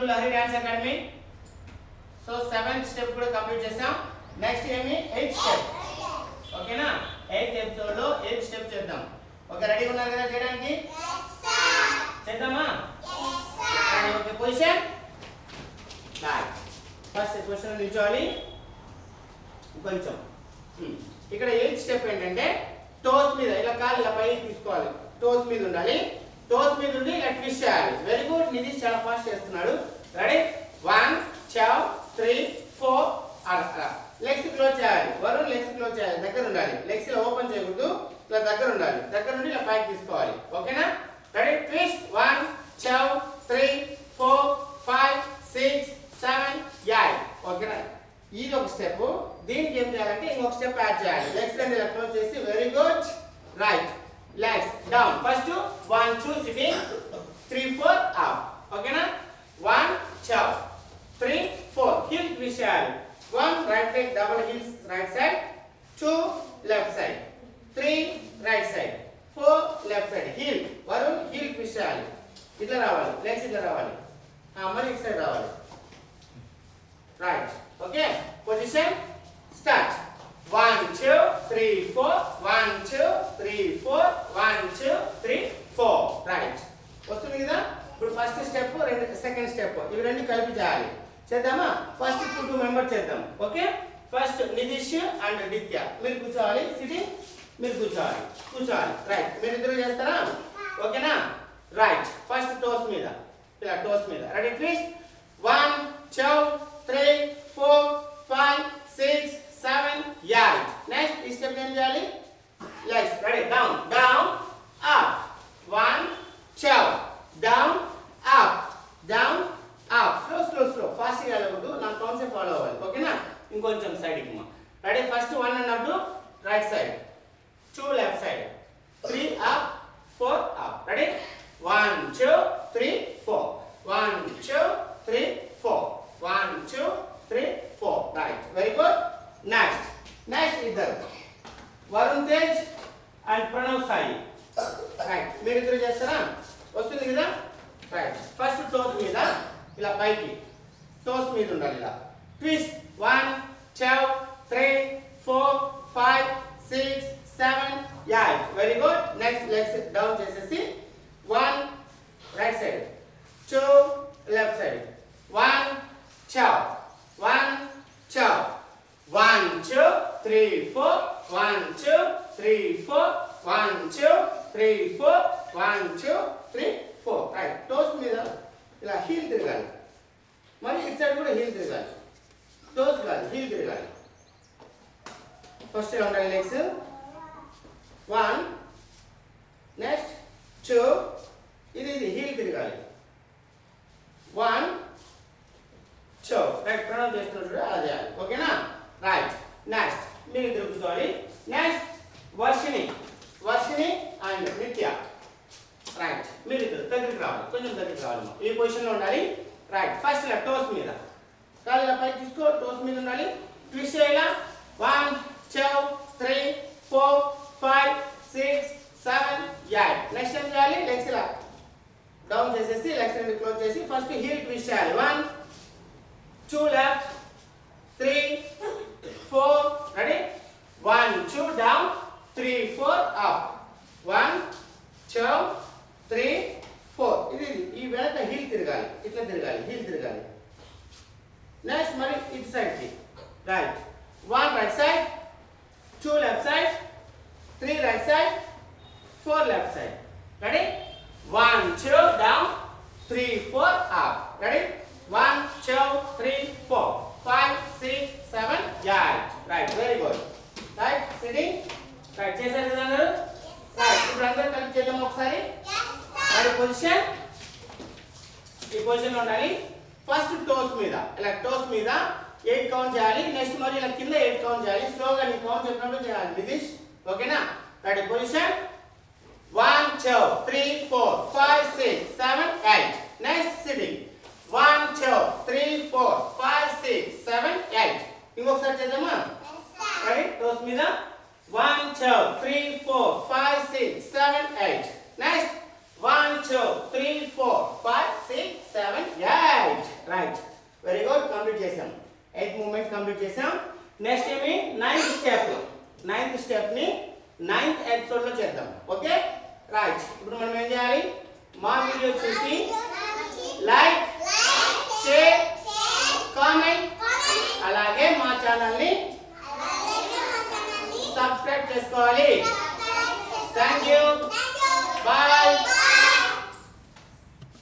to Lahari Dance Academy. So 7th step కూడా complete చేసాం. Next ఏమి 8th స్టెప్. ఓకేనా? 8th ఎపిసోడ్ లో 8th స్టెప్ చేద్దాం. ఓకే, రెడీ ఉన్నారు కదా చేయడానికి? చేద్దామా? Ready. Okay, position right. First position నిల్చోవాలి. కొంచెం ఇక్కడ 8th స్టెప్ ఏంటంటే టోస్ మీద ఇలా కాలు ఇలా పైకి తీసుకోవాలి. టోస్ మీద ఉండాలి. టోస్ మీద ఉండి ఇలా ట్విస్ట్ చేయాలి. Very good. నితీష్ చాలా ఫాస్ట్ చేస్తున్నాడు. రెడీ? 1 2 3 4 అలా. లెగ్స్ క్లోజ్ చేయాలి. వరుణ్ లెగ్స్ క్లోజ్ చేయాలి. దగ్గర ఉండాలి. లెగ్స్ ఇలా ఓపెన్ చేయకూడదు. ఇలా దగ్గర ఉండాలి. దగ్గర నుండి ఇలా పైకి తీసుకోవాలి. ఓకేనా? రెడీ? ట్విస్ట్. 1 2 3 4 5 6 7 8. ఓకేనా? ఇది ఒక స్టెప్. దీనికి ఏం చేయాలంటే ఇంకొక స్టెప్ యాడ్ చేయాలి. లెగ్స్ రెండు ఇలా క్లోజ్ చేసి very good. Right. Legs down. First 1 2 sitting 3 4 up. ఓకేనా? 1 2 3 4 heel twist చేయాలి. 1 right leg double heels right side, 2 left side, 3 right side, 4 left side. Heel వరుణ్ హీల్ ట్విస్ట్ చేయాలి. ఇట్లా రావాలి. లెగ్స్ ఇట్లా రావాలి. మరి ఇటు సైడ్ రావాలి. Right. Okay, position start. 1 2 3 4 1 2 3 4 1 2 3 4. Right. వస్తుంది కదా? ఇప్పుడు ఫస్ట్ స్టెప్, సెకండ్ స్టెప్, ఇవి రెండు కలిపి చేయాలి. చేద్దామా? ఫస్ట్ 2 మెంబర్స్ చేద్దాం. ఓకే, ఫస్ట్ నితీష్ అండ్ నిత్య. మీరు కూర్చోవాలి. సిట్టింగ్ మీరు కూర్చోవాలి. రైట్. మీరు ఇద్దరు చేస్తారా? ఓకేనా? రైట్. ఫస్ట్ టోస్ మీద ఇలా టోస్ మీద. రెడీ? ట్విస్ట్. 1 2 3 4 5 6 7 8. నెక్స్ట్ ఈ స్టెప్ ఏం చేయాలి? Legs. Ready? Down down up. 1 2 down up down up. Slow fast గా వెళ్ళకూడదు. నా కాన్సెప్ట్ ఫాలో అవ్వాలి. ఓకేనా? ఇంకొంచెం సైడ్ కి. రెడీ? ఫస్ట్ 1 అన్నప్పుడు right side, 2 left side, 3 up 4 up. Ready? 1 2 3 4 1 2 3 4 1 2 3 4. Right. Very good. Next ఇద్దరు వరుణ్ తేజ్ అండ్ ప్రణవ్ సాయి. రైట్. మీరు ఇద్దరు చేస్తారా? వస్తుంది కదా? రైట్. ఫస్ట్ టోస్ మీద ఇలా పైకి టోస్ మీద ఉండాలి. ఇలా twist. 1 2 3 4 5 6 7 8. Very good. Next legs down చేసేసి 1 right side, 2 left side, 1 2 1 2 1 2 3 4 1 2 3 4 1 2 3 4 1 2 3 4. Right. Toes మీద ఇలా హీల్ తిరగాలి. మరి ఇటు సైడ్ కూడా హీల్ తిరగాలి. టోస్ కాదు, హీల్ తిరగాలి. ఫస్ట్ ఉండాలి లెగ్స్. 1 నెక్స్ట్ 2 ఇది హీల్ తిరగాలి. 1 2. రైట్. ప్రణవ్ చేస్తున్నట్టు అలా చేయాలి. ఓకేనా? రైట్. నెక్స్ట్ మీరు ఇద్దరు కూర్చోవాలి. నెక్స్ట్ వర్షిని అండ్ నిత్య. రైట్. మీరు ఇద్దరు దగ్గరికి రావాలి. కొంచెం దగ్గరికి రావాలి. ఈ పొజిషన్లో ఉండాలి. రైట్. ఫస్ట్ ఇలా టోస్ మీద కాలు ఇలా పైకి తీసుకో. టోస్ మీద ఉండాలి. ట్విస్ట్ చేయాలా. 1 2 3 4 5 6 7 8. నెక్స్ట్ ఏం చేయాలి? లెగ్స్ ఇలా డౌన్ చేసేసి లెగ్స్ రెండు క్లోజ్ చేసి ఫస్ట్ హీల్ ట్విస్ట్ చేయాలి. 1 2 లెఫ్ట్ 3 4. రెడీ? 1 2 down 3 4 up. 1 2 3 4. ఇది ఈ వెనక హీల్ తిరగాలి. ఇట్లా తిరగాలి. హీల్ తిరగాలి. నెక్స్ట్ మరి ఇటు సైడ్ కి. Right. 1 right side, 2 left side, 3 right side, 4 left side. Ready? 1 2 down 3 4 up. Ready? 1 2 3 4 5 6 7 8. Right. Very good. Right. Sitting. Right. చేశారు కదా అందరూ? రైట్. ఇప్పుడు అందరూ కలిపి చేద్దాం ఒకసారి. రైట్. పొజిషన్. ఈ పొజిషన్ లో ఉండాలి. ఫస్ట్ టోస్ మీద ఇలా టోస్ మీద 8 కౌంట్ చేయాలి. నెక్స్ట్ మరి ఇలా కింద 8 కౌంట్ చేయాలి. స్లోగా నీ కౌంట్ చెప్పినప్పుడు చేయాలి నితీష్. ఓకేనా? రైట్. పొజిషన్ 1 2 3 4 5 6 7 8. Next sitting. 1 2 3 4 5 6 7 8. ఇంకొకసారి చేద్దామా? రైట్. టోస్ మీద 1 2 3 4 5 6 7 8. Next 1 2 3 4 5 6 7 8. Right, very good, complete చేసాం. 8 మూమెంట్స్ కంప్లీట్ చేసాం. నెక్స్ట్ ఏమి 9th step. 9th stepney 9th ఎపిసోడ్లో చేద్దాం. Okay right. ఇప్పుడు మనం ఏం చేయాలి? మా వీడియో చూసి లైక్, షేర్, కామెంట్, అలాగే మా ఛానల్ని సబ్స్క్రైబ్ చేసుకోవాలి. Thank you, bye.